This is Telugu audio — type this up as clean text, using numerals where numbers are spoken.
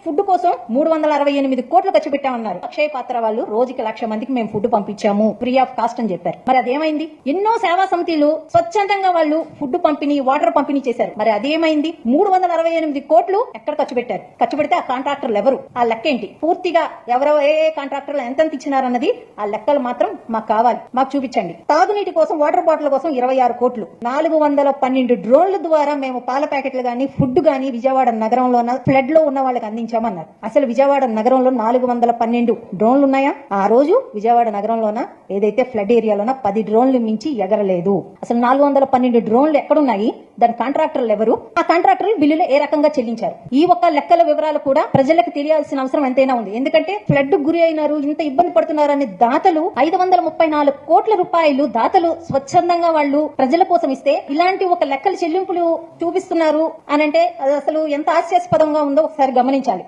ఫుడ్ కోసం 368 కోట్లు ఖర్చు పెట్టామన్నారు. అక్షయ పాత్ర వాళ్ళు రోజుకి 1,00,000 మందికి మేము ఫుడ్ పంపించాము ఫ్రీ ఆఫ్ కాస్ట్ అని చెప్పారు. మరి అదేమైంది? ఎన్నో సేవా సమితిలు స్వచ్ఛందంగా వాళ్ళు ఫుడ్ పంపిణీ, వాటర్ పంపిణీ చేశారు. మరి అదేమైంది? 368 కోట్లు ఎక్కడ ఖర్చు పెట్టారు? ఖర్చు పెడితే ఆ కాంట్రాక్టర్లు ఎవరు? ఆ లెక్క ఏంటి? పూర్తిగా ఎవరో ఏ కాంట్రాక్టర్లు ఎంతెంత ఇచ్చినారన్నది ఆ లెక్కలు మాత్రం మాకు కావాలి, మాకు చూపించండి. తాగునీటి కోసం వాటర్ బాటిల్ కోసం 26 కోట్లు, 412 డ్రోన్ల ద్వారా మేము పాల ప్యాకెట్లు గానీ ఫుడ్ గానీ విజయవాడ నగరంలో ఫ్లడ్ లో ఉన్న వాళ్ళకి అందించామన్నారు. అసలు విజయవాడ నగరంలో 412 డ్రోన్లు ఉన్నాయా? ఆ రోజు విజయవాడ నగరంలోన ఏదైతే ఫ్లడ్ ఏరియాలోన 10 డ్రోన్లు మించి ఎగరలేదు. అసలు 412 డ్రోన్లు ఎక్కడున్నాయి? దాని కాంట్రాక్టర్లు ఎవరు? ఆ కాంట్రాక్టర్లు బిల్లులు ఏ రకంగా చెల్లించారు? ఈ ఒక్క లెక్కల వివరాలు కూడా ప్రజలకు తెలియాల్సిన అవసరం ఎంతైనా ఉంది. ఎందుకంటే ఫ్లడ్ గురి అయినారు, ఇంత ఇబ్బంది పడుతున్నారని దాతలు 534 కోట్ల రూపాయలు దాతలు స్వచ్ఛందంగా వాళ్ళు ప్రజల కోసం ఇస్తే ఇలాంటి ఒక లెక్కల చెల్లింపులు చూపిస్తున్నారు అనంటే అది అసలు ఎంత హాస్యాస్పదంగా ఉందో ఒకసారి గమనించాలి.